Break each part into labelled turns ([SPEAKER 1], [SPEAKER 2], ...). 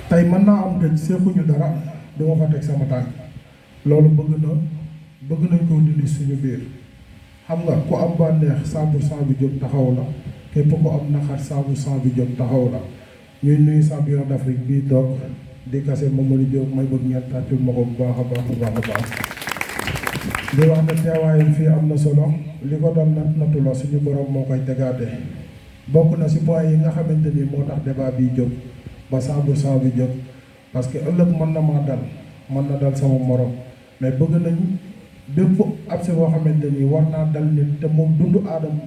[SPEAKER 1] tey mën naa am dëj seexuñu dara duma fa teg sama tànk loolu bëgg nañ koo dindi suñu biir. xam nga ku am bànneex 100% bi jóg taxaw la képp ku am naxar 100% bi jóg taxaw la ñuy nuyu champion d'Afrique bii toog di kase Mamadou Diop may bëgg ñett tàccul ma ko bu baax a baax a baax a baax di wax ne teewaayam fii am na solo li ko doon nattu la suñu borom moo koy tegaate bokk na si point yi nga xamante ni moo tax débat bi jóg ba 100% bi jóg parce que ëllëg mën na maa dal mën na dal sama morom mais bëgg nañu bépp abse boo xamante ni war naa dal nit te moom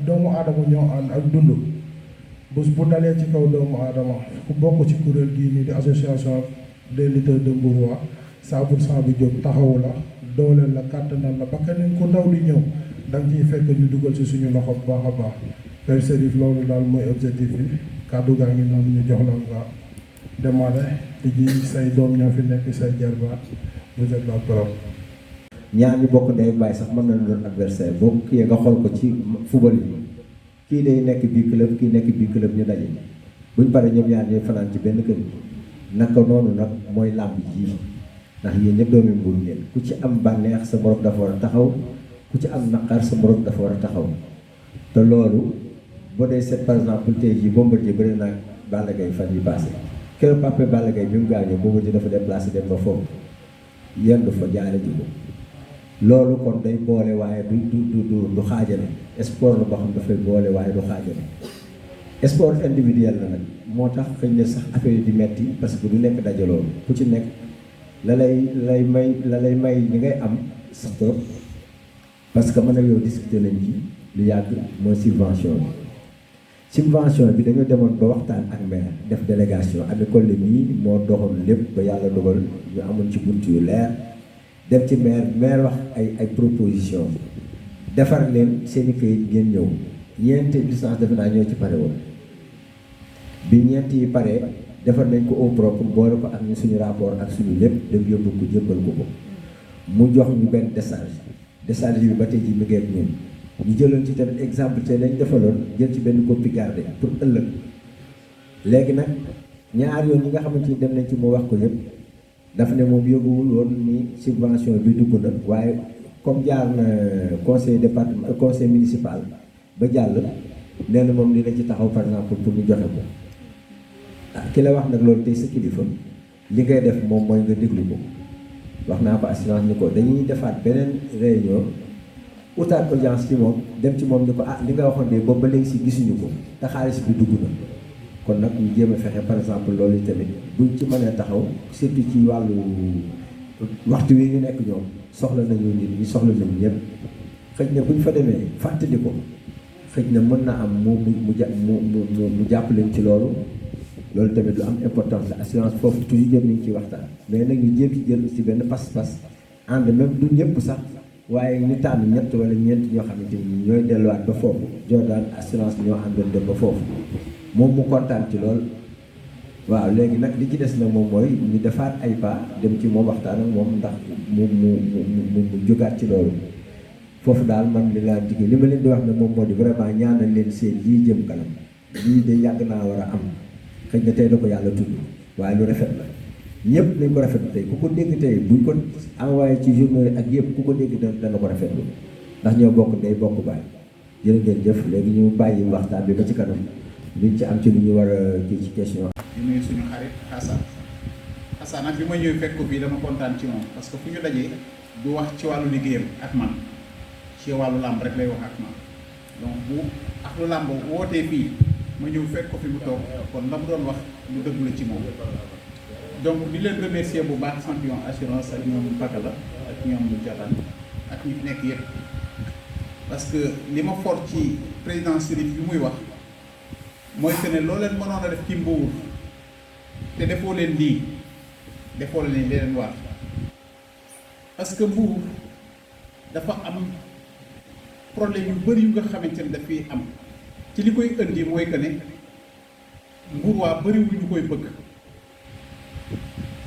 [SPEAKER 1] doomu aadama ñoo ànd ak dund bés bu dalee ci kaw doomu aadama ku bokk ci kuréel gii nii di association des lutteurs de Mbour 100% bi jóg taxawu la dooleel la kàttanal la ba keneen ku ndaw di ñëw da nga ciy fekk ñu dugal ci suñu loxo bu baax a baax Père Serif loolu daal mooy objectif bi kàddu gaa ngi noonu ñu jox la nga demandé te ji say doom ñoo fi nekk say jarbaat vous êtes la preuve.
[SPEAKER 2] ñaar ñu bokk ndey baay sax mën nañu doon adversaire boo kii nga xool ko ci football bi kii day nekk bii club kii nekk bii club ñu daje buñ paree ñoom ñaar ñooy fanaan ci benn kër gi naka noonu nag mooy làmb ji ndax yéen ñëpp doomi Mbour ngeen ku ci am bànneex sa morom dafa war a taxaw ku ci am naqar sa morom dafa war a taxaw te loolu boo dee seet par exemple tey jii Bombardier bëri naa Balla Gaye fan yi passé keroog Pape Balla Gaye bi mu gaañoo Bombardier dafa déplacé dem ba foofu yendu fa jaare ji ko loolu kon day boole waaye du xaajale sport la boo xam dafay boole waaye du xaajale sport individuel la nag moo tax xëy na sax affaire yi di metti parce que du nekk dajaloo ku ci nekk la lay may ñi ngay am sax parce que mën a yow discuter nañ ci lu yàgg mooy subvention bi dañoo demoon ba waxtaan ak maire def délégation Ami Collé mii moo doxoon lépp ba yàlla dogal ñu amoon ci bunt yu leer dem ci maire wax ay proposition defar leen seeni këyit ngeen ñëw ñeenti licence defe naa ñoo ci pare woon bi ñeent yi pare defar nañ ko au propre boole ko ak ñu suñu rapport ak suñu lépp dem yóbbu ko jébbal ko mu jox ñu benn décharge bi ba tey ji mi ngi ak ñun ñu jëloon ci tamit exemple te lañ defaloon jël ci benn copie gardée pour ëllëg léegi nag ñaar yoon yi nga xamante ni dem nañ ci mu wax ko yëpp dafa ne moom yóbbuwul woon ni subvention bi dugg na waaye comme jaar na conseil municipal ba jàll nee na moom dina ci taxaw par exemple pour ñu joxe ko ki la wax nag loolu tey sa kilifa li ngay def moom mooy nga déglu ko wax naa ko assurance ni ko dañuy defaat beneen réunion utaat audience ci moom dem ci moom ni ko li nga waxoon de boobu ba léegi si gisuñu ko te xaalis bi dugg na kon nag ñu jéem a fexe par exemple loolu tamit buñ ci mënee taxaw surtout ci wàllu waxtu wi ñu nekk ñoom soxla nañu nit ñi soxla nañu ñëpp xëj na buñ fa demee fàttali ko xëj na mën na am mu jàpp leen ci loolu tamit lu am importance la assurance foofu toujours jëm nañ ci waxtaan mais nag ñu jéem ci jël ci benn pas-pas ànd même du ñëpp sax waaye ñu tànn ñett wala ñeent ñoo xamante ni ñooy delluwaat ba foofu Jordan assurance ñoo àndoon dem ba foofu moom mu kontaan ci lool waaw léegi nag li ci des nag moom mooy ñu defaat ay pas dem ci moom waxtaan ak moom ndax mu jógaat ci loolu foofu daal man li laa digg li ma leen di wax ne moom moo di vraiment ñaanal leen seen lii jëm kanam lii de yàgg naa war a am xëy na tey la ko yàlla tudd waaye lu rafet la ñëpp nañ ko rafetlu tey ku ko dégg tey buñ ko envoyé ci journaux yi ak yëpp ku ko dégg dana ko rafetlu ndax ñoo bokk ndey bokk baay jërë ngeen jëf léegi ñu bàyyi waxtaan bi ba ci kanam liñ ci am ci lu ñu war a kii ci question.
[SPEAKER 3] di nuyu suñu xarit Xasan nag bi ma ñëw fekk ko fii dama kontaan ci moom parce que fu ñu dajee du wax ci wàllu liggéeyam ak man ci wàllu làmb rek lay wax ak man donc bu ak lu làmb wootee fii ma ñëw fekk ko fi mu toog kon la mu doon wax lu dëgg la ci moom. donc di leen remercier bu baax champion assurance ak ñoom Pakala ak ñoom Jordan ak ñi fi nekk yëpp parce que li ma fort ci président Serif bi muy wax mooy que ne loo leen mënoon a def ci Mbour te defoo leen lii defoo leen leen war parce que Mbour dafa am problème yu bëri yu nga xamante ne dafay am ci li koy indi mooy que ne Mbour waa bëriwul ñu koy bëgg.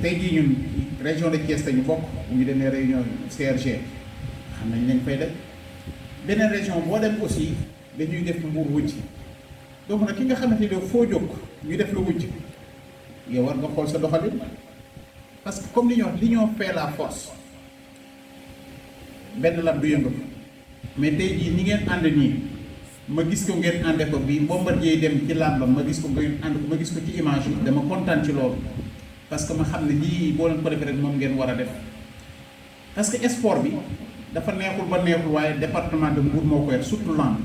[SPEAKER 3] tey jii ñun région de Thiès ñu bokk bu ñu demee réunion CRG xam nañ nañ fay def beneen région boo dem aussi dañuy def Mbour wujj donc nag ki nga xamante ne foo jóg ñu def la wujj yow war nga xool sa doxalin parce que comme li ñoo wax l'union fait la force benn lam du yëngatu mais tey jii ni ngeen ànd nii ma gis ko ngeen ànde ko bi Bombardier dem ci làmbam ma gis ko ngeen ànd ko ma gis ko ci image yi dama kontaan ci loolu parce que ma xam ne lii boo leen ko defee rek moom ngeen war a def parce que sport bi dafa neexul ba neexul waaye département de Mbour moo ko yor surtout lamb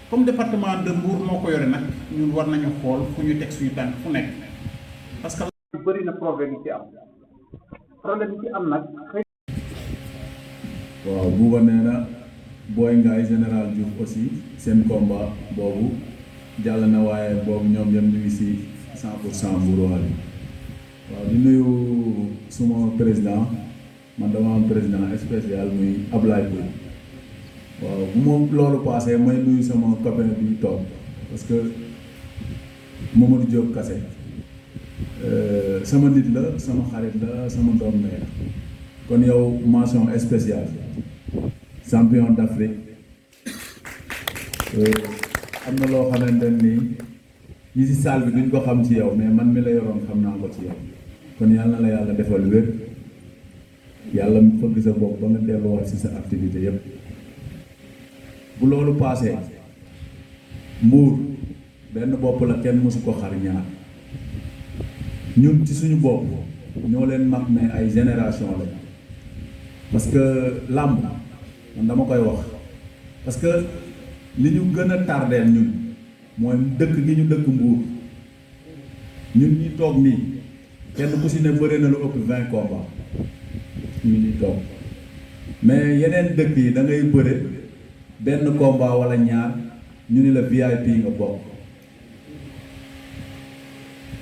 [SPEAKER 3] comme département de Mbour moo ko yore nag ñun war nañu xool fu ñu teg suñu tànk fu nekk parce que lamb bëri na problème yi ci am nag
[SPEAKER 4] waaw Bouba nee na Boy Ngaay général Diouf aussi seen combat boobu jàll na waaye boobu ñoom ñoom ñu ngi si 100% Mbour waale waaw di nuyu suma président man dama am président spécial muy Ablaye Boy waaw bu moom loolu passé may nuyu sama copain bi toog parce que Mamadou Diop Kassé sama nit la sama xarit la sama doom ndey kon yow mention spéciale champion d'Afrique am na loo xamante ni ñi ci salle bi duñ ko xam ci yow mais man mi la yoroon xam naa ko ci yow kon yàlla na la yàlla defal wér yàlla mu fëgg sa bopp ba nga delluwaat ci sa activité yépp bu loolu paasee Mbour benn bopp la kenn mësu ko xar ñaar ñun ci suñu bopp ñoo leen mag mais ay génération la parce que làmb man dama koy wax parce que li ñu gën a tardeel ñun mooy dëkk gi ñu dëkk Mbour ñun ñi toog nii kenn ku si ne bëre na lu ëpp 20 combats ñu ñi toog mais yeneen dëkk yi da ngay bëre benn combat wala ñaar ñu ni la VIP nga bokk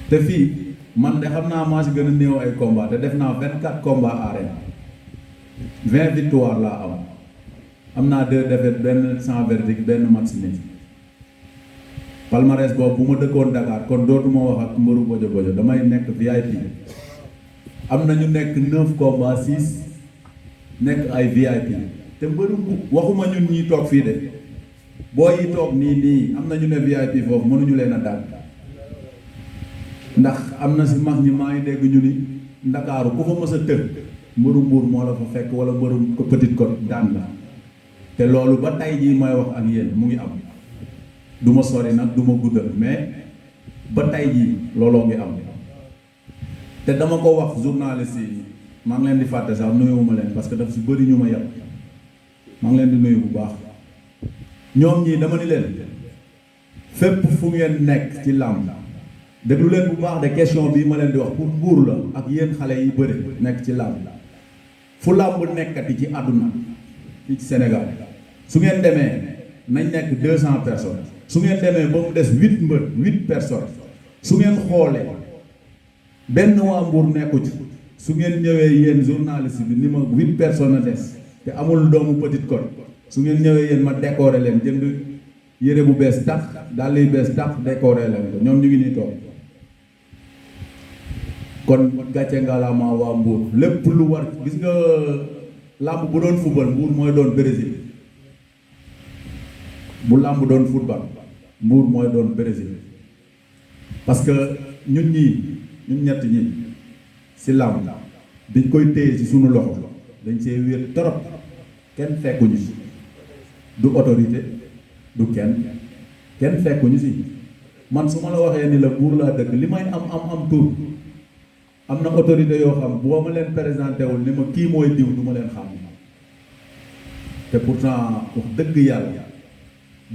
[SPEAKER 4] te fii man de xam naa maa si gën a néew ay combat te def naa 24 combats arène 20 victoires laa am naa 2 défaites benn sans verdict benn match nul palmarès boobu bu ma dëkkoon Dakar kon dootuma wax ak mbëru bojo bojo damay nekk VIP am na ñu nekk 9 combats 6 nekk ay VIP te mbëru waxuma ñun ñi toog fii de boo yi toog nii am na ñu ne VIP foofu mënuñu leen a daan ndax am na si mag ñi maa ngi dégg ñu ni Ndakaaru ku fa mës a tëgg mbëru Mbour moo la fa fekk wala mbëru ko Petite Côte daan la te loolu ba tey jii may wax ak yéen mu ngi am du ma sori nag du ma guddal mais ba tey jii looloo ngi am te dama ko wax journaliste yi maa ngi leen di fàtte sax nuyuwuma leen parce que daf si bëri ñu ma yàpp maa ngi leen di nuyu bu baax ñoom ñii dama ni leen fépp fu ngeen nekk ci làmb déglu leen bu baax de question bii ma leen di wax pour Mbour la ak yéen xale yi bëri nekk ci làmb fu làmb nekkati ci àdduna fii ci Sénégal su ngeen demee nañ nekk 200 personnes su ngeen demee ba mu des 8 mbër 8 personnes su ngeen xoolee benn waa Mbour nekku ci su ngeen ñëwee yéen journaliste bi ni ma 8 personnes a des te amul doomu Petite Côte su ngeen ñëwee yéen ma décorer leen jënd yére bu bees tax dàll yu bees tax décorer leen ko ñoom ñu ngi nii toog kon gàcce ngalaama waa Mbour lépp lu war gis nga làmb bu doon football Mbour mooy doon Brésil bu làmb doon football Mbour mooy doon Brésil parce que ñun ñett ñi si làmb dañ koy téye ci sunu loxo dañ see wéet torop kenn fekkuñu si du autorité du kenn fekkuñu si man su ma la waxee ni la Mbour laa dëkk li may am tur am na autorité yoo xam boo ma leen présenté wul ni ma kii mooy diw du ma leen xam te pourtant wax dëgg yàlla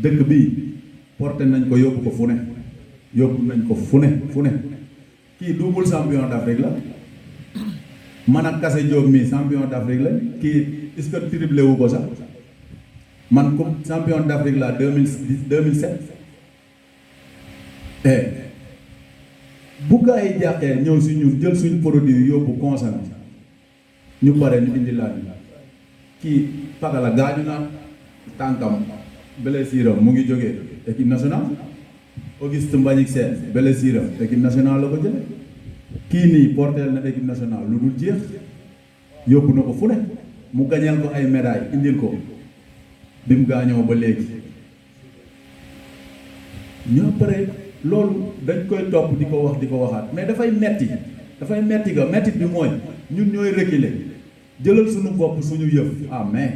[SPEAKER 4] dëkk bi porté nañ ko yóbbu ko fu ne kii double champion d'Afrique la man ak Kassé Diop mi champion d'Afrique la kii est-ce que triplé wu ko sax man comme champion d'Afrique la 2007 bu gaa yi jàqee ñëw si ñun jël suñ produit yóbbu consommé ñu pare ñu indi laaj kii Pakala gaañu na tànkam blessure am mu ngi jógee équipe nationale Auguste Mbagnick Sène blessure am équipe nationale la ko jële kii nii porteel na équipe nationale lu dul jeex yóbbu na ko fu ne mu gañeel ko ay médailles indil ko bi mu gaañoo ba léegi ñoo pare loolu dañ koy topp di ko wax di ko waxaat mais dafay metti ga mettit bi mooy ñun ñooy reculer jëlal suñu bopp suñu yëf mais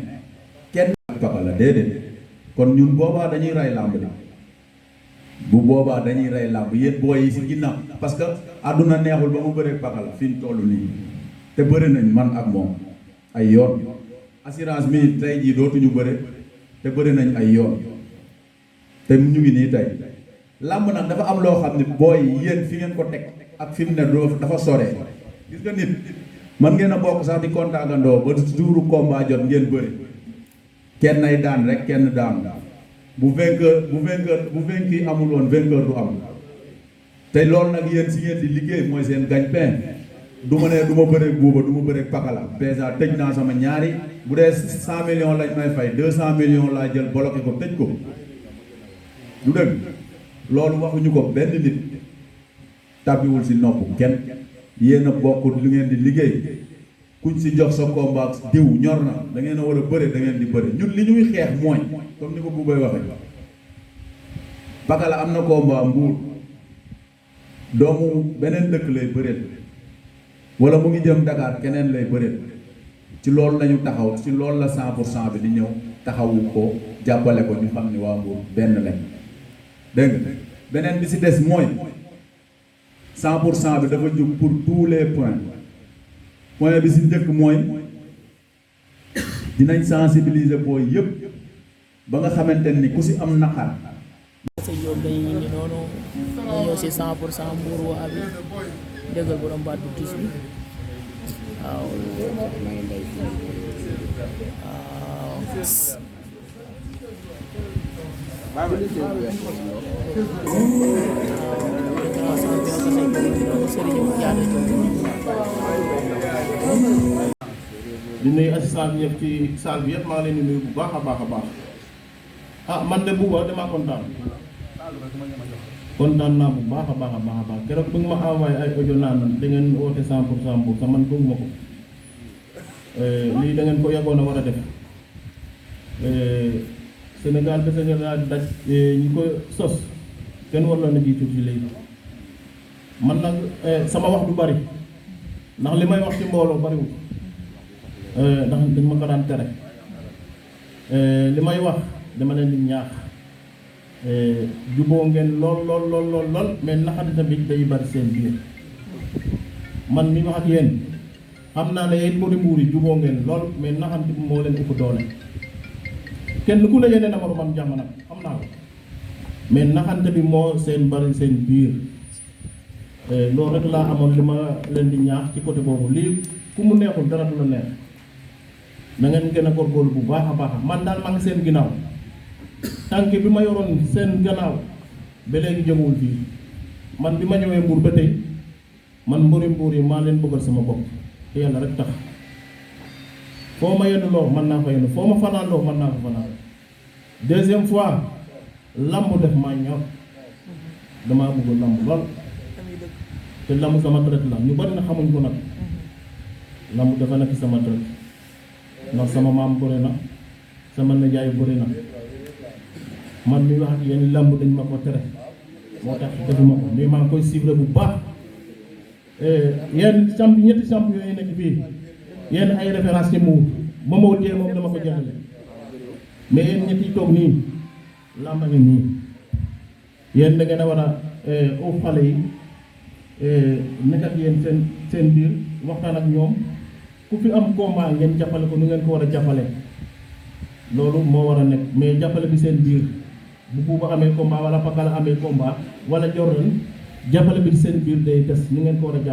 [SPEAKER 4] kenn papa la déedéet kon ñun boobaa dañuy rey làmb li bu boobaa dañuy rey làmb yéen booy yi si ginnaaw parce que àdduna neexul ba mu bëree papa la fi ñu toll nii te bëri nañ man ak moom ay yoon assurance mi tey jii dootuñu bëre te bëri nañ ay yoon te ñu ngi nii tey làmb nag dafa am loo xam ne booy yéen fi ngeen ko teg ak fi mu ne dafa sore gis nga nit man ngeen a bokk sax di kontaagandoo ba jouru combat jot ngeen bëri kenn ay daan rek kenn daan bu vainqueur amul woon vainqueur du am te loolu nag yéen si ngeen di liggéey mooy seen gagne-pain du ma ne du ma bëreeg buuba du ma bëreeg pakala déjà tëj naa sama ñaari bu dee 100 millions lañ may fay 200 millions laa jël bloqué ko tëj ko du dëgg loolu waxuñu ko benn nit tàbbiwul si nopp kenn yéen a bokk lu ngeen di liggéey kuñ si jox sa combat diw ñor na da ngeen a war a bëre da ngeen di bëre ñun li ñuy xeex mooy comme ni ko buubay waxee pakala am na combat Mbuur doomu beneen dëkk lay bëreel wala mu ngi jëm Dakar keneen lay bëreel ci loolu lañu taxaw ci loolu la 100% bi di ñëw taxawu ko jàppale ko ñu xam ni waa Mbuur benn lañ dégg nga beneen bi si des mooy 100% bi dafa jóg pour tous les points point bi si njëkk mooy dinañ sensibiliser booy yëpp ba nga xamante ni ku si am naqar.
[SPEAKER 5] sa Jóob dañuy indi noonu ñu ñëw si 100% Mbuur waa bi dëggal borom baat bu tiis bi waaw
[SPEAKER 6] di nuyu assistant bi yëpp ci salle bi yëpp maa ngi leen di nuyu bu baax a baax a baax man de Bouba damaa kontaan naa bu baax a baax a baax keroog bi nga ma envoyé ay audio naan da ngeen woote 100% Mbour sax man bëgguma ko lii da ngeen ko yàggoon a war a def Sénégal bés nga laa daj ñi ko sos kenn warloon na jiitu ci léegi man nag sama wax du bari ndax li may wax ci mbooloo bariwul ndax dañ ma ko daan tere li may wax dama leen di ñaax juboo ngeen lool mais naxante tamit day bari seen biir man mi wax ak yéen xam naa ne yéen Mbuur yi juboo ngeen lool mais naxante bi moo leen ëpp doole kenn ku ne yéene na moromam jàmm nag xam naa ko mais naxante bi moo seen bari seen biir loolu rek laa amoon li ma leen di ñaax ci côté boobu lii ku mu neexul dara du la neex na ngeen gën a góorgóorlu bu baax a baax man daal maa ngi seen ginnaaw tànk bi ma yoroon seen gannaaw ba léegi jógewul fii man bi ma ñëwee Mbuur ba tey man Mbuur yi maa leen bëggal sama bopp te yàlla rek tax foo ma yenn loo mën naa fa yenn foo ma fanaan loo mën naa fa fanaan deuxième fois lamb def maa ñor damaa bëgg lamb lool te lamb sama traite la ñu bari na xamuñ ko nag lamb dafa nekk sama traite ndax sama maam bëri na sama nijaay bëri na man mi wax ak yéen lamb dañ ma ko tere moo tax defuma ko mais maa ngi koy suivre bu baax yéen ñetti champion yi nekk fii yéen ay référence ci Mbuur Momo Dieng moom dama ko jàllale mais yéen ñetti toog nii lamb ngi nii yéen da ngeen a war a au xale yi nekk ak yéen seen biir waxtaan ak ñoom ku fi am combat ngeen jàppale ko nu ngeen ko war a jàppale loolu moo war a nekk mais jàppale bi seen biir bu Bouba amee combat wala Pakala amee combat wala Jordan jàppale bi seen biir day des nu ngeen ko war a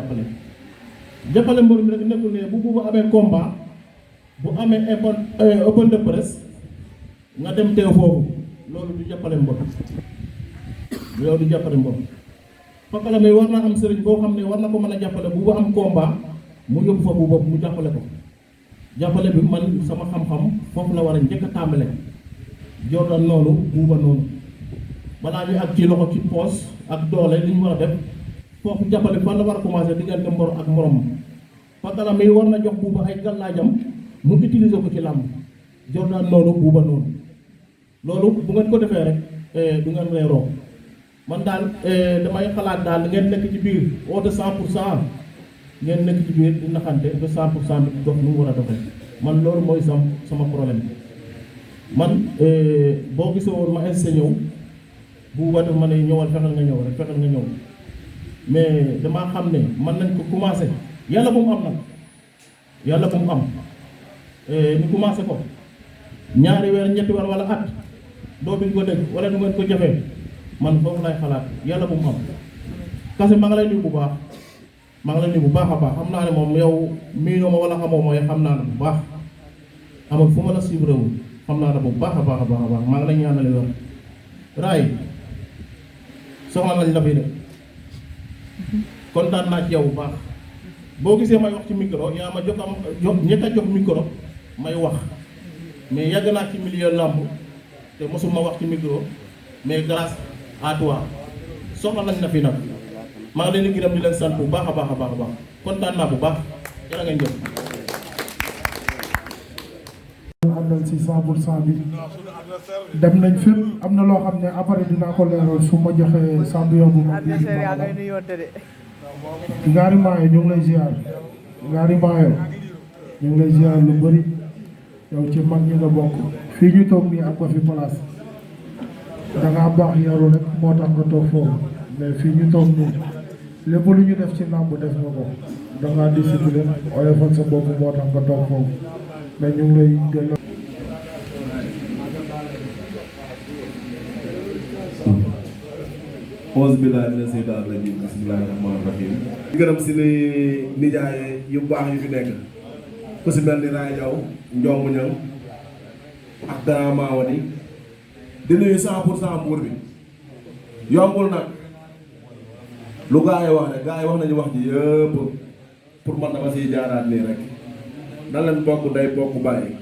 [SPEAKER 6] jàppale mbër mi rek nekkul ne bu Bouba amee combat bu amee open de presse nga dem teew foofu loolu du jàppale mbër loolu du jàppale mbër Pakala may war naa am sëriñ boo xam ne war na ko mën a jàppale bu am combat mu yóbbu fa Bouba mu jàppale ko jàppale bi man sama xam-xam foofu la war a njëkk a tàmbale Jordan noonu Bouba noonu balaa ñu ak ci loxo ci poos ak doole li ñu war a def foofu jàppale fan la war a commencé diggante mbor ak morom Pakala mi war na jox Bouba ay gàllaajam mu utiliser ko ci làmb Jordan noonu Bouba noonu loolu bu ngeen ko defee rek du ngeen reeroo man daal damay xalaat daal ngeen nekk ci biir oote 100% ngeen nekk ci biir di naxante ba 100% bi dox nu mu war a doxee man loolu mooy sama problème man boo gisee woon ma insisté ñëw bu wate ma ne ñëwal fexeel nga ñëw rek fexeel nga ñëw mais damaa xam ne mën nañ ko commencé yàlla bu mu am nag yàlla bu mu am ñu commencé ko ñaari weer ñetti weer wala at doo biñ ko dégg wala du ngeen ko jafee man foofu lay xalaat yàlla bu mu am kase maa ngi lay nuyu bu baax maa ngi lay nuyu bu baax a baax xam naa ne moom yow miinoo ma wala xamoo mooy xam naa ne bu baax amul fu ma la suivre wul xam naa ne bu baax a baax a baax a baax maa ngi lay ñaanale yor raay soxla nañ la fi de kontaan naa ci yow bu baax boo gisee may wax ci micro yaa ma jox ñett a jox micro may wax mais yàgg naa ci milieu làmb te mosuma wax ci micro mais grâce à toi soxla nañ na fi nag maa ngi leen di gërëm di leen sant bu baax a baax a baax a baax kontaan naa bu baax jërë ngeen jëf.
[SPEAKER 1] àndal si 100% bi dem nañ fépp am na loo xam ne après dinaa ko leeral su ma joxee champion bu mag bi Ngari Maayo ñu ngi lay ziar Ngari Maayo ñu ngi lay ziar lu bëri yow ci mag ñi nga bokk fii ñu toog nii am ko fi place da ngaa baax yaru rek moo tax nga toog foofu mais fii ñu toog nii lépp lu ñu def ci làmb def nga ko da ngaa discipline oyofal sa bopp moo tax nga toog foofu mais ñu ngi lay delloo.
[SPEAKER 7] auzu billaahi mina seytaani rajiim bismillaahi rahmaani rahiim. di gërëm si ni nijaay yu baax yu fi nekk ku si mel ni Raay Jaw Njomb Ñaŋ ak Grand Mawadi di nuyu 100% Mbour bi yombul nag lu gaa yi wax rek gaa yi wax nañu wax ji yëpp pour man dama siy jaaraat nii rek nan leen bokk day bokk bàyyi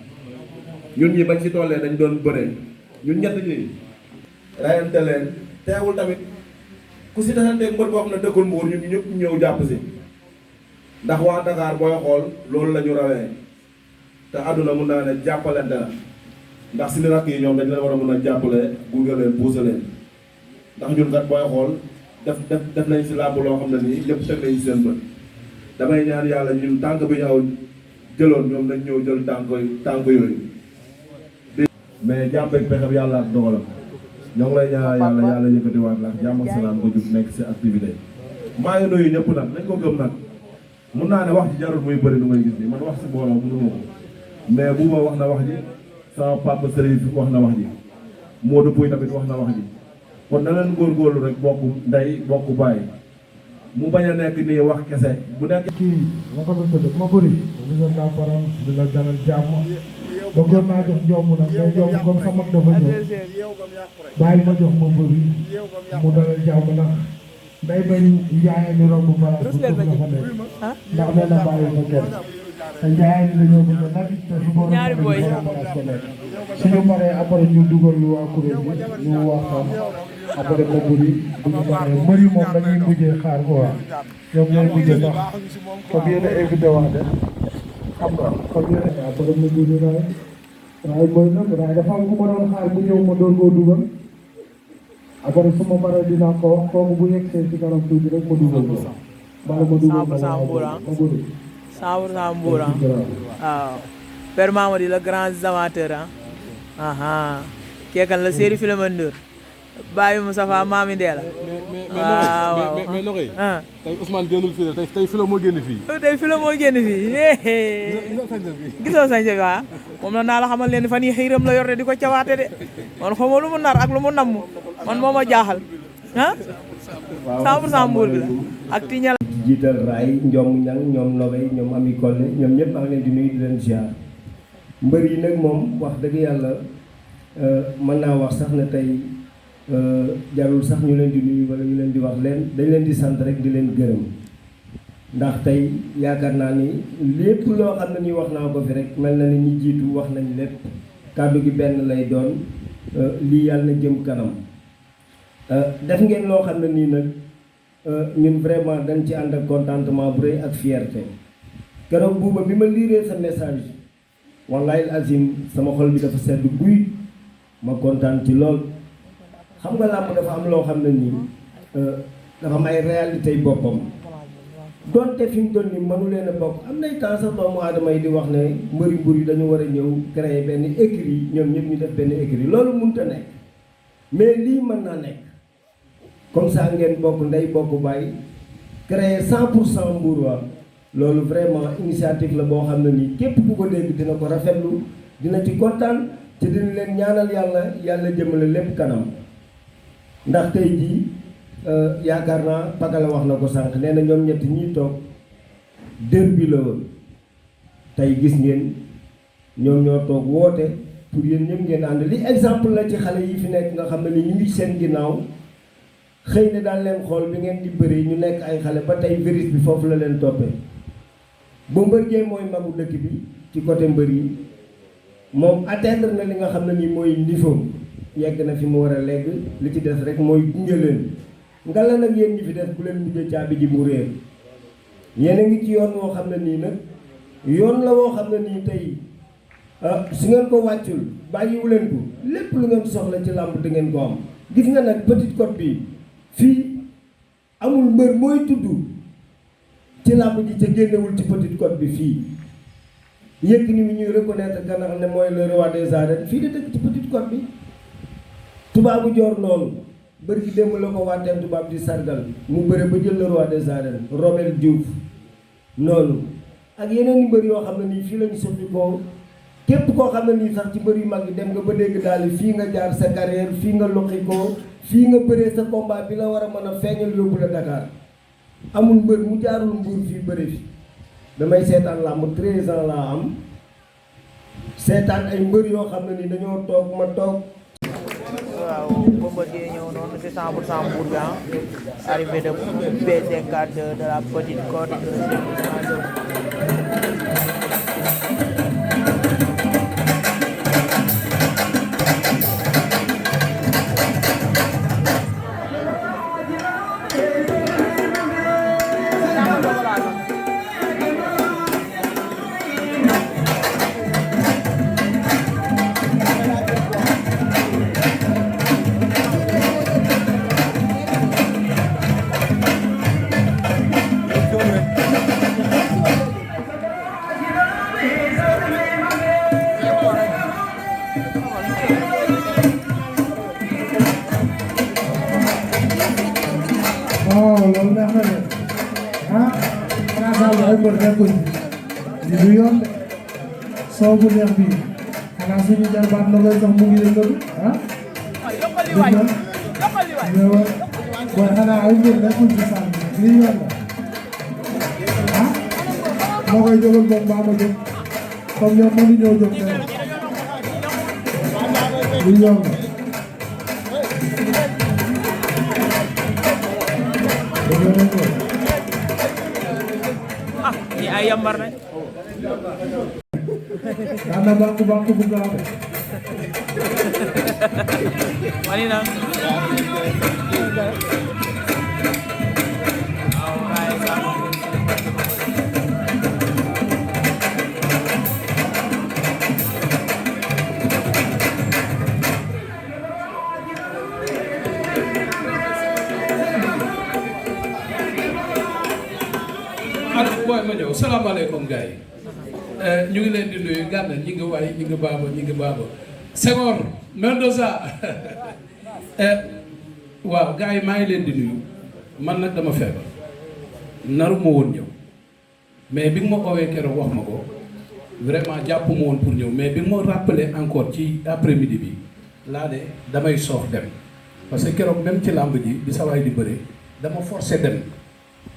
[SPEAKER 7] ñun ñi bañ si tollee dañ doon bëree ñun ñett ñi rayante leen teewul tamit ku si taxanteeg mbër boo xam ne dëkkul Mbour ñun ñëpp ñëw jàpp si ndax waa Dakar booy xool loolu la ñu rawee te àdduna mun naa ne jàppalante la ndax si li rakk yi ñoom dañ leen war a mun a jàppale gunge leen puuse leen ndax ñun kat booy xool def nañ si làmb loo xam ne nii ñëpp teg nañ seen bët damay ñaan yàlla ñun tànk bi ñaaw jëloon ñoom dañ ñëw jël tànk yooyu mais jàppeeg pexeb yàlla ak dogalam ñoo ngi lay ñaan yàlla yëkkatiwaat la jàmm ak salaam nga jub nekk si activité maa ngi nuyu ñëpp nag nañ ko gëm nag mun naa ne wax ji jarul muy bëri lu may gis nii man wax si mbooloo mënu ma ko mais bu ma wax na wax ji sama papa Serigne wax na wax ji Modou Pouy tamit wax na wax ji kon da leen góorgóorlu rek bokk ndey bokk bàyyi mu bañ a nekk nii wax kese bu nekk.
[SPEAKER 1] kii naka la tëdd ma bëri di la dàmparam di la dalal jàmm bëggoon naa jox njomb nag mais njomb comme sa mag dafa ñëw bàyyi ma jox ma bëri mu dalal jàmm nag day bañ njaayee ni romb balaa bu tuub la fa nekk ndax nee na bàyyi ma kenn te njaayee ni dañoo bëgg nag te su borom balaa ko nekk suñu paree après ñu dugal waa kuréel bi ñu waxtaan après ma bëri bu ñu paree mbëri moom dañuy mujjee xaar quoi ñoom ñooy mujjee sax comme yéen a invité waate xam nga comme yéen a après ma bëri raay mooy nag raay dafa am ku ma doon xaar bu ñëw ma doon koo dugal après su ma paree dinaa ko wax kooku bu yegsee ci kanam tuuti rek ma dugal ko bala ma dugal ma bëri
[SPEAKER 8] 100% Mbour waaw Père Mamadi le grand amateur kii kan la série Philomène Ndour Baye Moustapha Mami Ndéla waaw
[SPEAKER 9] mais Nogaye tey Ousmane génnul fii tey Philo moo génn fii
[SPEAKER 8] tey Philo moo génn fii gisoo sañse bi waaw moom la naa la xamal leen fan yi xiiram la yor de di ko cawaate de man xaw ma lu mu nar ak lu mu namm man moo ma jaaxal 100% Mbour bi la ak tiñal
[SPEAKER 2] jiital Raay Njomb Ñaŋ ñoom Nogaye ñoom Ami Collé ñoom ñëpp maa ngi leen di nuyu di leen ziar mbër yi nag moom wax dëgg yàlla mën naa wax sax ne tey jarul sax ñu leen di nuyu wala ñu leen di wax leen dañ leen di sant rek di leen gërëm ndax tey yaakaar naa ni lépp loo xam ne ni wax naa ko fi rek mel na ni ñi jiitu wax nañ lépp kàddu gi benn lay doon lii yàlla na jëm kanam def ngeen loo xam ne nii nag ñun vraiment dañ ci ànd ak contentement bu rëy ak fierté keroog buuba bi ma liiree sa message wallahi azim sama xol bi dafa sedd guy ma kontaan ci lool
[SPEAKER 10] xam nga làmb dafa am loo xam ne nii dafa am ay réalité boppam donte fi mu toll nii mënu leen a bokk am nay temps sax doomu aadama yi di wax ne mbëri mbër yi dañu war a ñëw créer benn écurie ñoom ñëpp ñu def benn écurie loolu mënut a nekk mais lii mën naa nekk comme ça ngeen bokk ndey bokk bàyyi créer 100% Mbour waa loolu vraiment initiative la boo xam ne nii képp ku ko dégg dina ko rafetlu dina ci kontaan te dina leen ñaanal yàlla jëmale lépp kanam ndax tey jii yaakaar naa Pakala wax na ko sànq nee na ñoom ñett ñiy toog derby la woon tey gis ngeen ñoom ñoo toog woote pour yéen ñëpp ngeen ànd li exemple la ci xale yi fi nekk nga xam ne ni ñu ngi seen ginnaaw xëy na daal leen xool bi ngeen di bëri ñu nekk ay xale ba tey virus bi foofu la leen toppee Bombardier mooy magu dëkk bi ci côté mbër yi moom atteindre na li nga xam ne nii mooy niveau yegg na fi mu war a legg li ci des rek mooy gunge leen nga la nag yéen ñi fi def bu leen mujjee caabi ji mu réer yéen a ngi ci yoon woo xam ne nii nag yoon la woo xam ne nii tey su ngeen ko wàccul bàyyiwu leen ko lépp lu ngeen soxla ci làmb di ngeen ko am gis nga nag Petite Côte bi fii amul mbër mooy tudd ci làmb ji ca génnewul ci Petite Côte bi fii Yékini mi ñuy reconnaître ka nga xam ne mooy le roi des arènes fii da dëkk ci Petite Côte bi tubaabu joor noonu bër gi démb la ko waateen tubaab di sargal mu bëre ba jël le roi des arènes Robert Diouf noonu ak yeneen i mbër yoo xam ne nii fii lañu soxli ko képp koo xam ne nii sax ci mbër yu mag yi dem nga ba dégg daal fii nga jaar sa carrière fii nga loqi ko fii nga bëree sa combat bi la war a mën a feeñal yóbbu la Dakar amul mbër mu jaarul Mbour fii bëre fi damay seetaan làmb 13 ans laa am seetaan ay mbër yoo xam ne ni dañoo toog ma toog.
[SPEAKER 8] waaw Bombardier ñëw noonu ci 100% Mbour bi arrivé de BC4 de la Petite Côte.
[SPEAKER 1] loolu neex na de ah xanaa saa yu ay mbër nekkuñ li du yoon de soo bu neex bii xanaa suñu jarbaat na koy sax mu ngi yëngatu ah dëgg la mais booy xanaa ay mbër nekkuñ ci saal bi lii yoon la ah moo koy jógal boog baa ma jóg comme ñoom mënuñoo jóg tey lii yoon la
[SPEAKER 8] ah ñi ay yambar nañ
[SPEAKER 1] daan na bànku bu gaaw
[SPEAKER 8] mani na
[SPEAKER 11] booy ma ñëw salaamaaleykum gars yi ñu ngi leen di nuyu gànna ñi ngi waay ñi ngi baaba Senghor Mendoza waaw gars yi maa ngi leen di nuyu man nag dama feebar naru ma woon ñëw mais bi nga ma oowee keroog wax ma ko vraiment jàpp ma woon pour ñëw mais bi nga ma rappelé encore ci après midi bi laa de damay soof dem parce que keroog même ci làmb ji bi sa waay di bëre dama forcé dem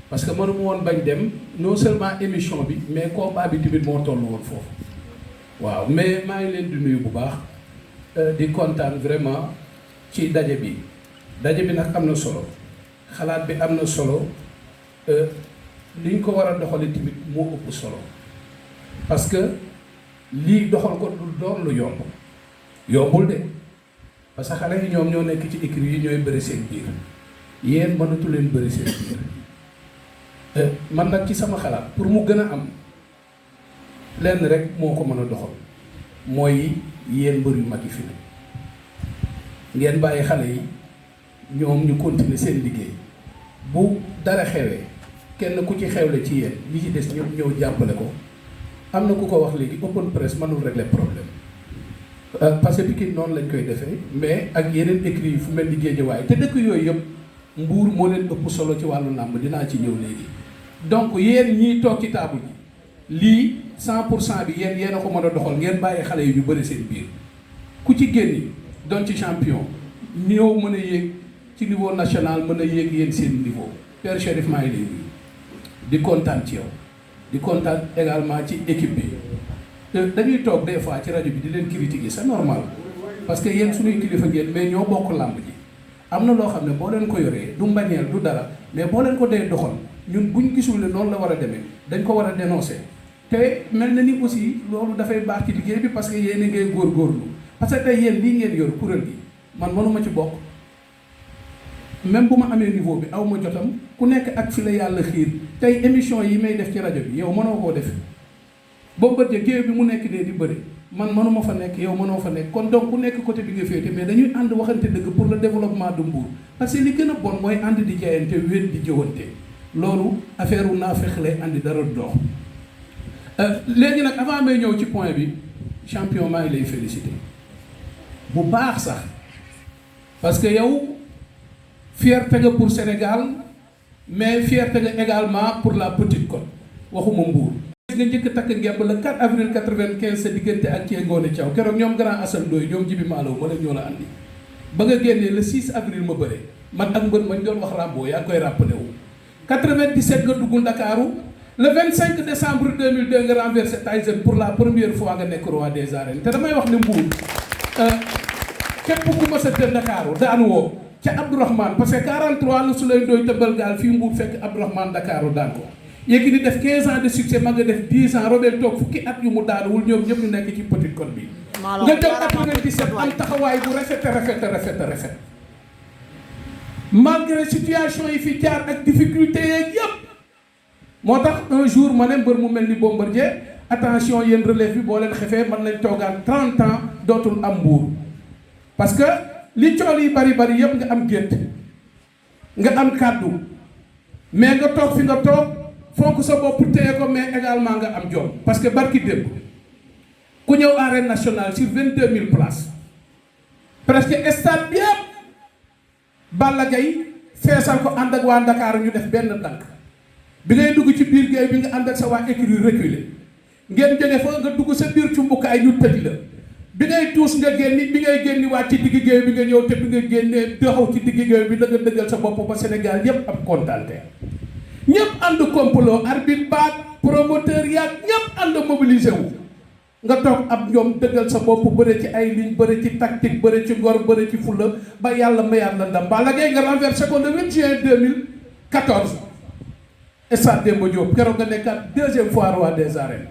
[SPEAKER 11] parce que mënuma woon bañ dem non seulement émission bi mais combat bi tamit moo toll woon foofu waaw mais maa ngi leen di nuyu bu baax di kontaan vraiment ci daje bi nag am na solo xalaat bi am na solo liñ ko war a doxale tamit moo ëpp solo parce que lii doxal ko du doon lu yombul de parce que xale yi ñoom ñoo nekk ci écrit yi ñooy bëri seen biir yéen mënatu leen bëri seen biir man nag ci sama xalaat pour mu gën a am lenn rek moo ko mën a doxal mooy yéen mbër yu mag yi fi ne ngeen bàyyi xale yi ñoom ñu continuer seen liggéey bu dara xewee kenn ku ci xewle ci yéen li ci des ñëpp ñëw jàppale ko. am na ku ko wax léegi open press mënul régler problème parce que Pikine noonu lañ koy defee mais ak yeneen écrits yi fu mel ni Guédiawaye te dëkk yooyu yëpp Mbour moo leen ëpp solo ci wàllu làmb dinaa ci ñëw léegi. donc yéen ñiy toog ci taabu ji lii 100% bi yéen a ko mën a doxal ngeen bàyyi xale yi ñu bëri seen biir ku ci génni doon ci champion ñëw mën a yéeg ci niveau national mën a yéeg yéen seen niveau Père Chérif maa ngi lay nuyu di kontaan ci yow. di kontaan également ci équipe bi dañuy toog des fois ci rajo bi di leen critiquer c'est normal parce que yéen suñuy kilifa ngeen mais ñoo bokk làmb ji am na loo xam ne boo leen ko yoree du mbañeel du dara mais boo leen ko dee doxal ñun buñ gisul ne noonu la war a demee dañ ko war a dénoncer te mel na ni aussi loolu dafay baax ci liggéey bi parce que yéen a ngay góorgóorlu parce que tey yéen lii ngeen yor kuréel gi man mënuma ci bokk même bu ma amee niveau bi aw ma jotam ku nekk ak fi la yàlla xiir tey émission yi may def ci rajo bi yow mënoo koo def boo bëjee géew bi mu nekk nee di bëri man mënuma fa nekk yow mënoo fa nekk kon donc ku nekk côté bi nga féete mais dañuy ànd waxante dëgg pour le développement de Mbour parce que li gën a bon mooy ànd di jaayante wéet di jëwante loolu affaire wu naa fex lay àndi dara dox léegi nag avant may ñëw ci point bi champion maa ngi lay féliciter bu baax sax parce que yow fierté nga pour Sénégal mais fierté nga également pour la Petite Côte waxuma Mbour. nga njëkk takk ngemb le 4 avril 95 sa diggante ak Thié Ngoné Thiaw keroog ñoom grand Assane Ndoye ñoom Jibi Malaw ma la ñoo la andi ba nga génnee le 6 avril ma bëre man ak mbër mañ doon wax Rambo yaa ngi koy rappelé wu. 97 nga dugg Ndakaaru le 25 décembre 2002 nga renversé Tyson pour la première fois nga nekk roi des arènes te damay wax ne Mbour képp ku ma sa te Ndakaaru daan woo. ca Abdourahmane parce que 43 la su lay doy tëbbal gaal fii Mbour fekk Abdourahmane Dakaru daan ko yéegi ni def 15 ans de succès ma nga def 10 ans Robert toog fukki at yu mu daanuwul ñoom ñëpp ñu nekk ci Petite Côte bi nga dem 97 am taxawaay bu rafet malgré situation yi fi jaar ak difficulté yeeg yëpp moo tax un jour ma ne mbër mu mel ni Bombardier attention yéen relève bi boo leen xefee mën nañ toogaan 30 ans dootul am Mbour parce que li cool yi bari yëpp nga am gétt nga am kàddu mais nga toog fi nga toog fonk sa bopp téye ko mais également nga am jom parce que barki démb ku ñëw arène nationale sur 22000 places presque stade bi yëpp Balla Gaye feesal ko ànd ak waa Ndakaaru ñu def benn tànk bi ngay dugg ci biir géej bi nga ànd ak sa waa écurie reculé ngeen jóge fa nga dugg sa biir cumbukaay ñu tëj la bi ngay tuus nga génni bi ngay génni waat ci digg géew bi nga ñëw te bi nga génnee taxaw ci digg géew bi da nga dëggal sa bopp ba Sénégal yépp am kontaante ñépp ànd complot arbitre baat promoteur yaag ñépp ànd mobilisé wu nga toog ab ñoom dëggal sa bopp bëre ci ay ligne bëre ci tactique bëre ci ngor bëre ci fulla ba yàlla mayaat la ndam Balla Gaye nga renversé ko le 8 juin 2014 stade Demba Diop keroog nga nekkaat deuxième fois roi des arènes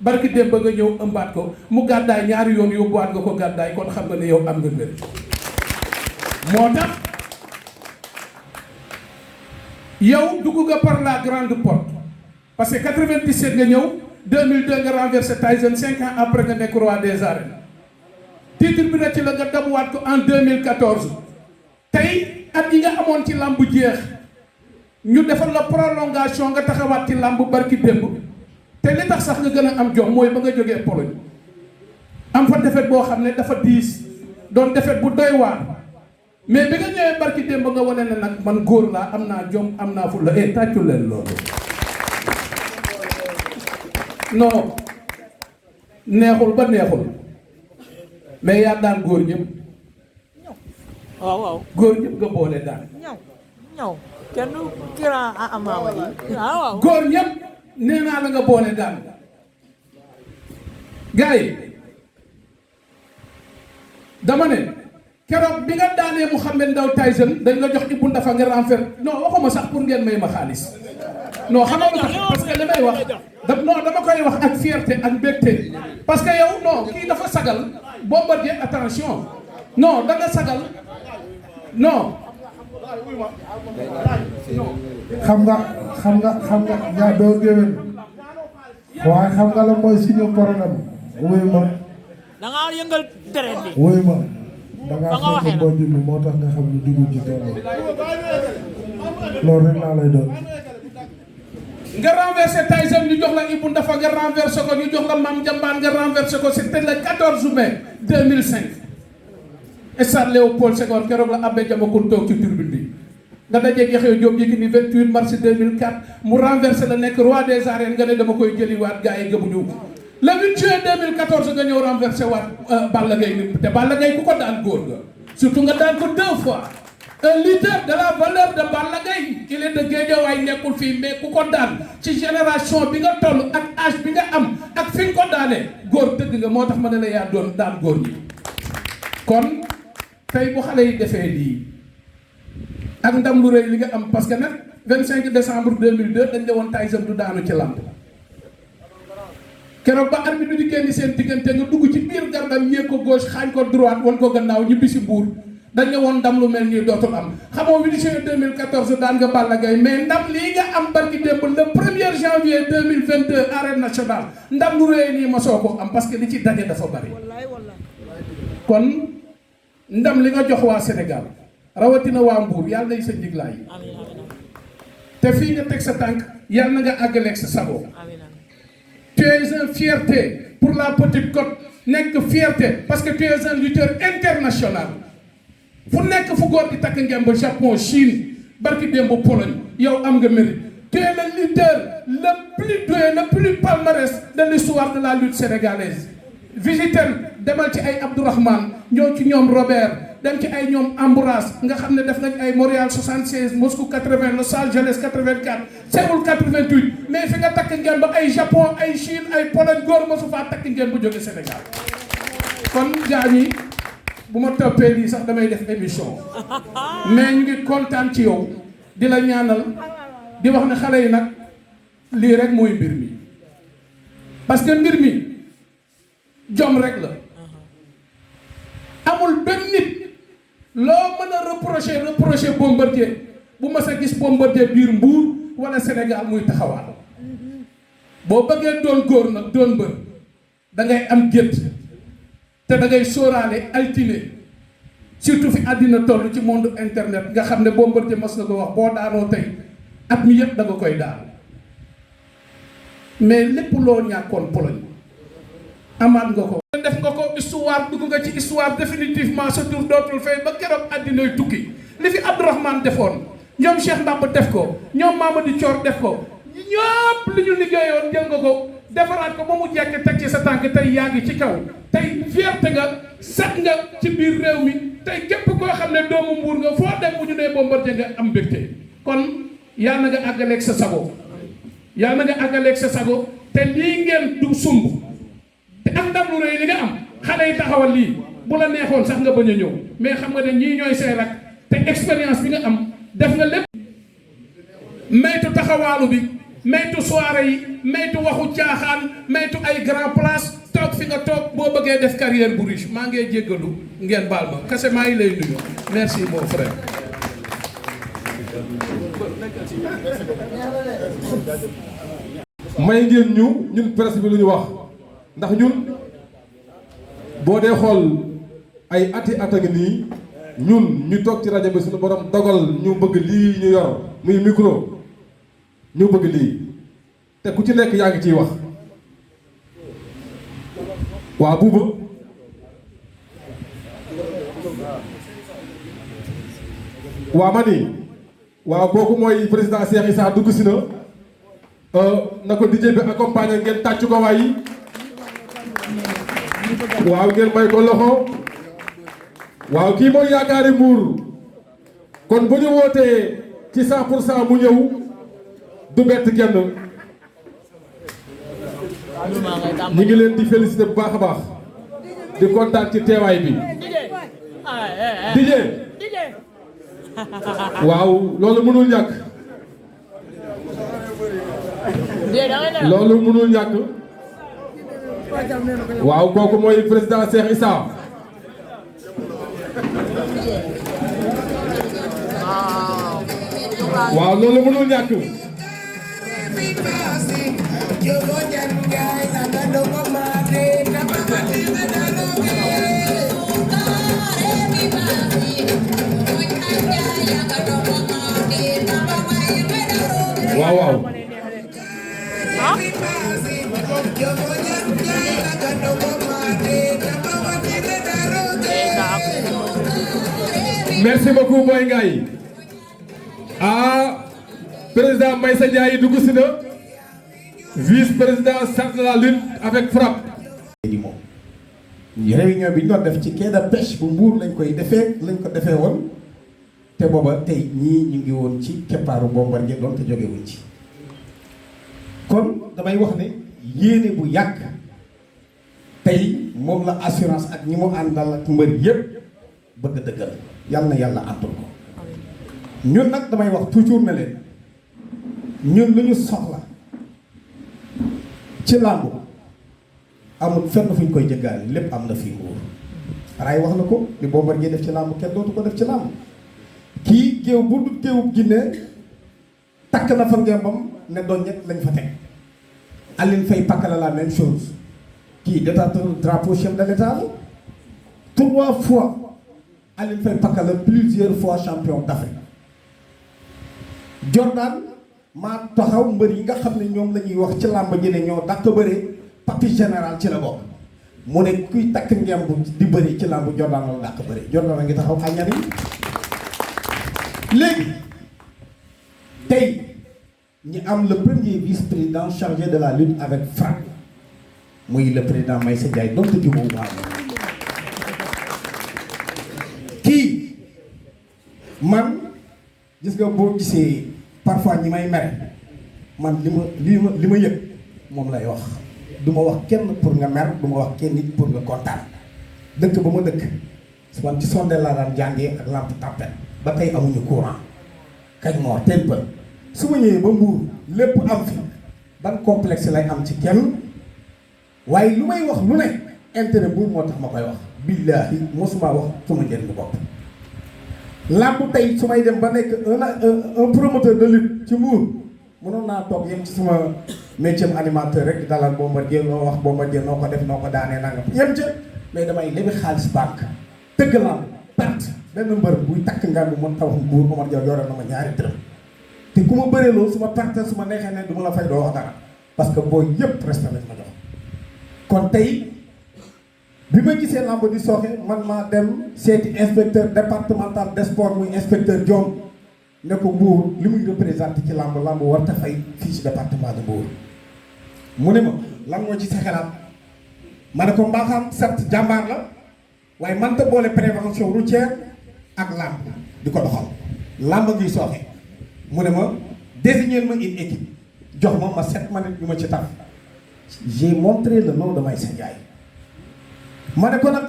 [SPEAKER 11] barki démb ba nga ñëw ëmbaat ko mu gàddaay ñaari yoon yóbbuwaat nga ko gàddaay kon xam nga ne yow am nga ngër moo tax yow dugg nga par la grande porte parce que 97 nga ñëw 2002 nga renversé Tyson 5 ans après nga nekk roi des arènes titre bi na ci la nga dabuwaat ko en 2014 tey at yi nga amoon ci làmb jeex ñu defal la prolongation nga taxawaat ci làmb barki démb te li tax sax nga gën a am jom mooy ba nga jógee Pologne am fa defet boo xam ne dafa diis doon defet bu doy waar mais bi nga ñëwee barki démb nga wane ne nag man góor laa am naa jom am naa fulla tàccu leen loolu non neexul ba neexul mais yaa daan góor ñëpp
[SPEAKER 8] waaw
[SPEAKER 11] góor ñëpp nga boole daan
[SPEAKER 8] ñaw kenn du kira amaama yi waaw
[SPEAKER 11] góor ñëpp nee naa la nga boole daan gars yi dama ne keroog bi nga daanee Mouhamed Ndao Tyson dañ la jox Ibou Ndafa nga renfer non waxuma sax pour ngeen may ma xaalis non xam nga lu tax parce que li may wax dama koy wax ak fierté ak mbégte parce que yow non kii dafa sagal Bombardier attention non da nga sagal non
[SPEAKER 1] xam nga yaa doo géwél waaye xam nga la mooy suñu problème wuy ma
[SPEAKER 8] da nga yëngal deret bi
[SPEAKER 1] wuy ma da ngaa xeex boo jublu moo tax nga xam ne dugub ji tool loolu rek laa lay doon.
[SPEAKER 11] nga renversé Tyson ñu jox la Ibou Ndafa nga renversé ko ñu jox la Mame Diambane nga renversé ko c'était le 14 mai 2005. stade Léopold Senghor keroog la Abbé Diamakhoune toog ci tribune bi nga dajeeg Yaxya Diop Yékini 28 mars 2004 mu renversé la nekk roi des arènes nga ne dama koy jëliwaat gars yi gëmuñu ko le 8 juin 2014 nga ñëw renversé waat Balla Gaye te Balla Gaye ku ko daan góor nga surtout nga daan ko 2 fois. Un leader de la valeur de Balla Gaye il est de Guédiawaye nekkul fii mais ku ko daan ci génération bi nga toll ak âge bi nga am ak fi nga ko daanee góor dëgg nga moo tax ma ne la yaa doon daan góor ñi. kon tey bu xale yi defee lii ak ndam lu rëy li nga am parce que nag 25 décembre 2002 dañ ne woon Tyson du daanu ci lamb keroog ba arbitre bi di génn seen diggante nga dugg ci biir gardam yéeg ko gauche xaañ ko droite wan ko gannaaw ñibbi si Mbuur. dañ ne woon ndam lu mel nii dootul am xamoo 8 juin 2014 daan nga Balla Gaye mais ndam lii nga am barki démb le 1er janvier 2022 arène nationale ndam lu rëy nii ma soo ko am parce que li ci daje dafa bari kon ndam li nga jox waa Sénégal rawatina waa Mbour yàlla nay sa njiglaay te fii nga teg sa tànk yàlla na nga àggaleeg sa sago tu es une fierté pour la Petite Côte nekk fierté parce que tu es un lutteur international fu nekk fu góor di takk ngemb Japon Chine barki démb Pologne yow am nga mérite tu es le lutteur le plus doué le plus palmarès de l'histoire de la lutte sénégalaise visitel demal ci ay Abdourahmane ñoo ci ñoom Robert dem ci ay ñoom Ambroise nga xam ne def nañ ay Montréal 76 Moscou 80 Los Angeles 84 Séoul 88 mais fi nga takk ngemb ay Japon ay Chine ay Pologne góor ma su faa takk ngemb jóge Sénégal kon gaañi bu ma toppee lii sax damay def émission mais ñu ngi kontaan ci yow di la ñaanal di wax ne xale yi nag lii rek mooy mbir mi parce que mbir mi jom rek la amul benn nit loo mën a reprocher Bombardier bu ma sa gis Bombardier biir Mbuur wala Sénégal muy taxawaal boo bëggee doon góor nag doon mbër da ngay am gétt te da ngay sóoraale altine surtout fi àddina toll ci monde internet nga xam ne Bombardier mas na ko wax boo daanoo tey at mi yëpp da nga koy daan mais lépp loo ñàkkoon Pologne amaat nga ko. def nga ko histoire dugg nga ci histoire définitivement sa tur dootul fay ba keroog àddinay tukki li fi Abdourahmane defoon ñoom Cheikh Mbamba def ko ñoom Mamadou Thior def ko ñëpp li ñu liggéeyoon jël nga ko. defaraat ko ba mu jekk teg ci sa tànk tey yaa ngi ci kaw tey fierté nga set nga ci biir réew mi tey képp koo xam ne doomu Mbuur nga foo dem bu ñu nee Bombardier nga am mbégte kon yàlla na nga àggaleeg sa sago yàlla na nga àggaleeg sa sago te lii ngeen du sumb te ak ndam lu rëy li nga am xale yi taxawal lii bu la neexoon sax nga bañ a ñëw mais xam nga ne ñii ñooy say rak te expérience bi nga am def nga lépp maytu taxawaalu bi maytu soirée yi maytu waxu caaxaan maytu ay grand place toog fi nga toog boo bëggee def carrière bu riche maa ngi jéggalu ngeen baal ma kase maa ngi lay nuyu merci mon frère.
[SPEAKER 9] may ngeen ñun presse bi lu ñu wax ndax ñun boo dee xool ay ati at a ngi nii ñun ñu toog ci rajo bi suñu borom dogal ñu bëgg lii ñu yor muy micro ñu bëgg lii te ku ci nekk yaa ngi ciy wax waa buuba waa ma ni waaw kooku mooy président Cheikh Issa dugg si na na ko DJ bi accompagner ngeen tàcc ko waay waaw ngeen may ko loxo waaw kii mooy yaakaari Mbuur kon bu ñu wootee ci 100% mu ñëw du bett kenn ñu ngi leen di féliciter bu baax a baax di kontaan ci teewaay bi DJ waaw loolu mënul ñàkk loolu mënul ñàkk waaw kooku mooy président Cheikh Issa waaw loolu mënul ñàkk
[SPEAKER 12] Yo
[SPEAKER 9] waaw waaw.
[SPEAKER 8] ah.
[SPEAKER 9] merci beaucoup Boy Ngaye. ah président Meissa Ndiaye dugg si na vice président cercle de la lutte avec frappe.
[SPEAKER 12] léegi moom réunion bi ñu doon def ci quai de pêche bu Mbour lañ ko defee woon te booba tey ñii ñu ngi woon ci keppaaru Bombardier doon te jógewuñ ci kon damay wax ne yéene bu yàgg tey moom la assurance ak ñi mu àndal ak mbër yépp bëgg dëggal yàlla na yàlla àndul ko ñun nag damay wax toujours ne leen ñun lu ñu soxla ci làmb amul fenn fu ñu koy jëggaani lépp am na fii Mbuur raay wax na ko li Bombardier def ci làmb kenn dootu ko def ci làmb kii géew bu dul géewub Ginne takk na fa ngembam ne doon ñett lañ fa teg Aline Faye Pakala la même chose kii détenteur drapeau chef de l'état la 3 fois Aline Faye Pakala plusieurs fois champion d'Afrique Jordan maa taxaw mbër yi nga xam ne ñoom la ñuy wax ci làmb ji ne ñoo dàq bëree papi général ci la bokk mu ne kuy takk ngemb di bëri ci làmb Jordan la dàq bëri Jordan a ngi taxaw añani léegi tey ñi am le premier vice-président chargé de la lutte avec frappe muy le président Meissa Ndiaye donte ji boobu waaw kii man gis nga boo gisee parfois ñi may mere man li ma yëg moom lay wax du ma wax kenn pour nga mer du ma wax kenn nit pour nga kontaan dëkk ba ma dëkk man ci sondeel laa daan jàngee ak lampe tempête ba tey amuñu courant kañ moo tel ba su ma ñëwee ba Mbuur lépp am fi ban complexe lay am ci kenn waaye lu may wax lu ne intérêt Mbuur moo tax ma koy wax billaahi mosuma wax su ma njëriñu bopp làmb tey su may dem ba nekk un promoteur de lutte ci Mbuur mënoon naa toog yem ci sama métier animateur rek di dalal Bombardier loo wax Bombardier noo ko def noo ko daanee nangam yem ca mais damay lebi xaalis banque tëgg làmb perte benn mbër buy takk ngan bu mën taw Mbuur Omar Diaw yore na ma ñaari dërëm te ku ma bëree loolu su ma perte su ma neexee ne du ma la fay doo wax dara parce que boo yëpp respect lañ ma jox kon tey bi ma gisee làmb di sooxe man maa dem seeti inspecteur départemental des sports muy inspecteur Diom ne ko Mbuur li muy représenté ci làmb war ta fay fii ci département de Mbuur mu ne ma lan moo ci sa xalaat ma ne ko mbaaxam certes jàmbaar la waaye man ta boole prévention routière ak làmb di ko doxal làmb ngi sooxe mu ne ma désigner ma une équipe jox ma 7 minutes yu ma ci taf j'ai montré le nom de Meissa Ndiaye ma ne ko nag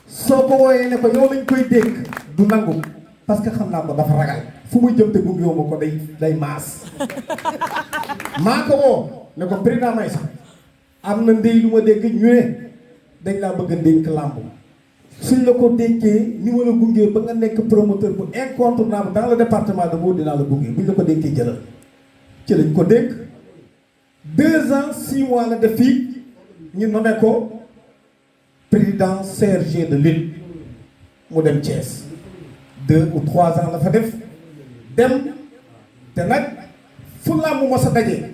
[SPEAKER 12] soo ko wooyee ne ko yow lañ koy dégg du nangu parce que xam naa ko dafa ragal fu muy jëm te gungeewu ma ko day maas maa ko woo ne ko président Meissa am na ndey lu ma dégg ñu ne dañ laa bëgg a dénk làmb suñ la ko dénkee ni ma la gungee ba nga nekk promoteur bu incontournable dans le département de Mbour dinaa la gungee buñ la ko dénkee jëlal ci lañ ko dénk 2 ans 6 mois la def fii ñu nommé ko président CRG de lutte mu dem Thiès 2 ou 3 ans la fa def dem te nag fu làmb mos a daje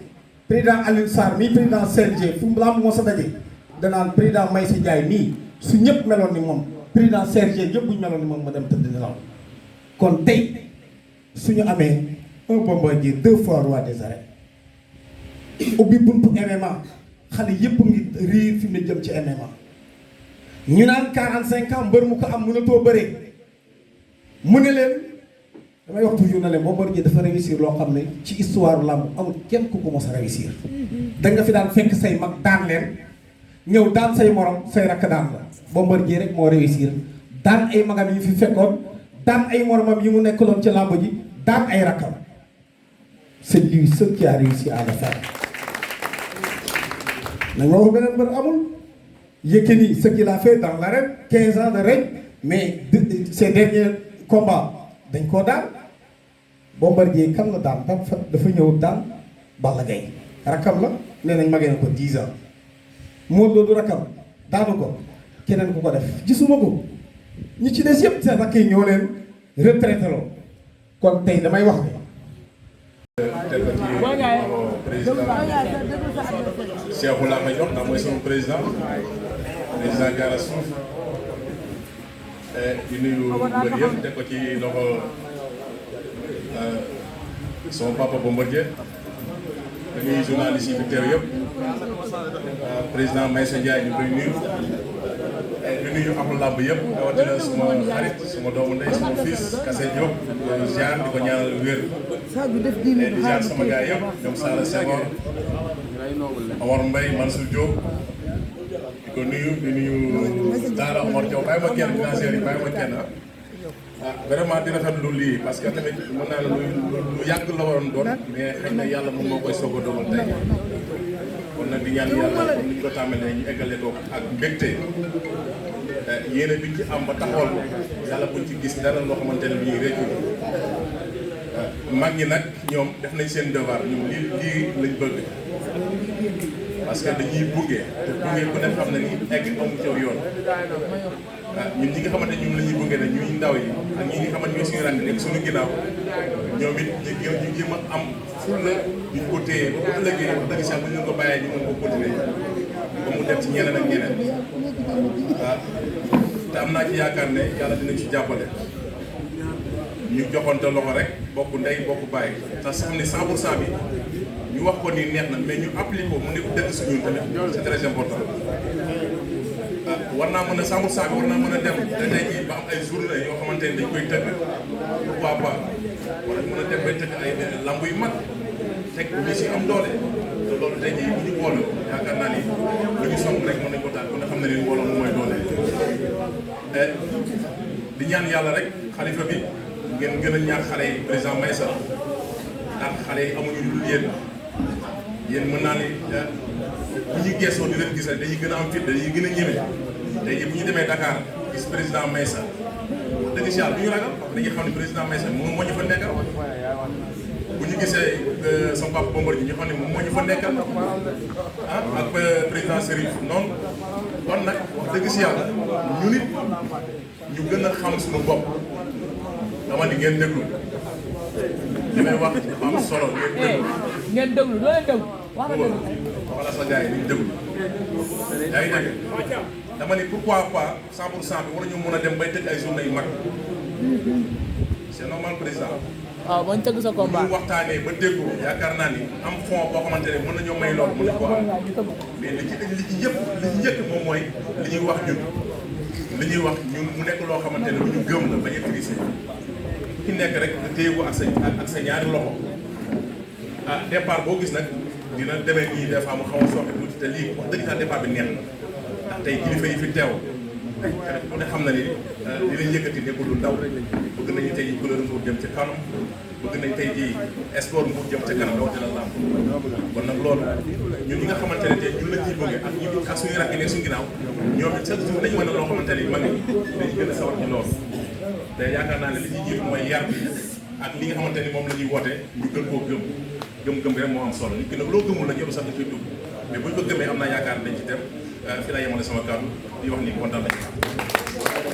[SPEAKER 12] président Alioune Sarr mii président CRG fu làmb mos a daje danaan président Meissa Ndiaye nii su ñëpp meloon ni moom président CRG yëpp bu ñu meloon ni moom ma dem tëdd nelaw kon tey suñu amee un Bombardier 2 fois roi des arènes ubbi buntu MMA xale yëpp ngi riir fi mu ne jëm ci MMA ñu naan 45 ans mbër mu ko am mënatoo bëree mu ne leen damay wax toujours na leen Bombardier dafa réussir loo xam ne ci histoire làmb amul kenn ku ko mos a réussir da nga fi daan fekk say mag daan leen ñëw daan say morom say rakk daan la Bombardier rek moo réussir daan ay magam yi fi fekkoon daan ay moromam yi mu nekkaloon ci làmb ji daan ay rakkam c'est lui seul qui a réussi à le faire nañ ma wax beneen mbër amul Yékini ce qu'il a fait dans l'arène 15 ans de règne mais ces derniers combats dañ koo daan Bombardier kan la daan dafa ñëw daan Balla Gaye rakkam la nee nañ magee na ko 10 ans Modou Lo du rakkam daanu ko keneen ku ko def gisuma ko ñi ci des yëpp seen rakk yi ñoo leen retraité loo kon tey damay wax ne
[SPEAKER 13] président Cheikhou laa may jox ndax mooy sama président Gara Souf di nuyu mbër yëpp teg ko ci loxo sama papa Bombardier di nuyu journaliste yi fi teew yëpp président Maysa Ndiaye ñu koy nuyu di nuyu amul làmb yëpp rawatina suma xarit suma doomu ndey suma fils Kassé Diop di ziar di ko ñaanal wér di ziar sama gars yëpp ñoom Sala Senghor Omar Mbaye Mansour Diop di ko nuyu di nuyu Daara Omar Diop bàyyi ma kenn financière yi bàyyi ma kenn vraiment di rafetlu lii parce que tamit mën naa la lu yàgg la waroon doon mais xëy na yàlla moom moo koy soog a dogal tey kon nag di ñaan yàlla comme ni ñu ko tàmbalee ñu eggale ko ak mbégte yéene bi ci am ba taxawal yàlla buñ ci gis dara loo xamante ne bii réccu mag ñi nag ñoom def nañ seen devoir ñoom lii lañ bëgg parce que dañuy bunge te bunge ku ne xam na ni egg amu caw yoon ñun ñi nga xamante ñoom la ñuy bunge nag ñuy ndaw yi ak ñi nga xamante ñooy suñu rànd nekk suñu ginnaaw ñoom it ñu jéem a am fulla ñu ko téye ba ko ëllëgee wax dëgg sax bu ñu ko bàyyee ñu mën ko continuer ba mu dem ci ñeneen ak ñeneen te am naa ci yaakaar ne yàlla dinañ ci jàppale ñu joxonte loxo rek bokk ndey bokk bàyyi te xam ne 100% bi ñu wax ko ni neex na mais ñu appliqué ko mu nekk dëgg si ñun tamit c'est très important war naa mën a 100% bi war naa mën a dem te tey jii ba am ay journée yoo xamante ne dañ koy tëgg pourquoi pas wala mën a dem bay tëgg ay lamb yu mag teg ñu si am doole te loolu tey jii bu ñu boole yaakaar naa ni lu ñu song rek mën nañ ko taal ku ne xam ne ni mbooloo moom mooy doole di ñaan yàlla rek xalifa bi ngeen gën a ñaax xale yi président Maysa ndax xale yi amuñu lu dul yéen mën naa ni bu ñu geesoo di leen gis rek dañuy gën a am fit dañuy gën a ñeme tey jii bu ñu demee Dakar gis président Maysa wax dëgg si yàlla bu ñu ragal dañuy xam ne président Maysa moom moo ñu fa nekkal bu ñu gisee sama papa Bombardier ñu xam ne moom moo ñu fa nekkal ak président Serif noonu kon nag wax dëgg si yàlla ñu nit ñu gën a xam suñu bopp dama ni ngeen déglu li may wax dafa am solo
[SPEAKER 8] ngeen déglu doo leen déglu wax nga déglu
[SPEAKER 13] wala sa gars yi ñu déglu yaa ngi dégg dama ni pourquoi pas 100% bi war ñu mën a dem bay tëj ay journée yu mag c'est normal président
[SPEAKER 8] waaw bañ tëgg sa combat
[SPEAKER 13] bu ñu waxtaanee ba déggu yaakaar naa ni am fond boo xamante ne mën nañoo may loolu mën nañ ko am mais li ci yëpp moom mooy li ñuy wax ñun mu nekk loo xamante ne lu ñu gëm la bañ a tricher ki nekk rek nga téye ko ak sa ñaari loxo départ boo gis nag dina demee nii des fois mu xaw a sooxe tuuti te lii wax dëgg saa départ bi neex na ndax tey kilifa yi fi teew ku ne xam na ni li leen yëkkati nekkul lu ndaw bëgg nañu tey couleur Mbour jëm ci kanam bëgg nañ tey jii sport Mbour jëm ca kanam rawatina làmb kon nag loolu ñun ñi nga xamante ne tey ñun lañ ciy bëgg ak ñi ak suñu rakk ne suñu ginnaaw ñoom it chaque jour dañu mën a loo xamante ne mag ñi dañu gën a sawar ci loolu te yaakaar naa ne li ñuy jiitu mooy yar bi ak li nga xamante ni moom la ñuy woote ñu gën koo gëm rek moo am solo nit ki nag loo gëmul la ñëpp sax da ciy dugg mais buñ ko gëmee am naa yaakaar dañ ci dem fi la yemale sama kàddu di wax ni kontaan nañu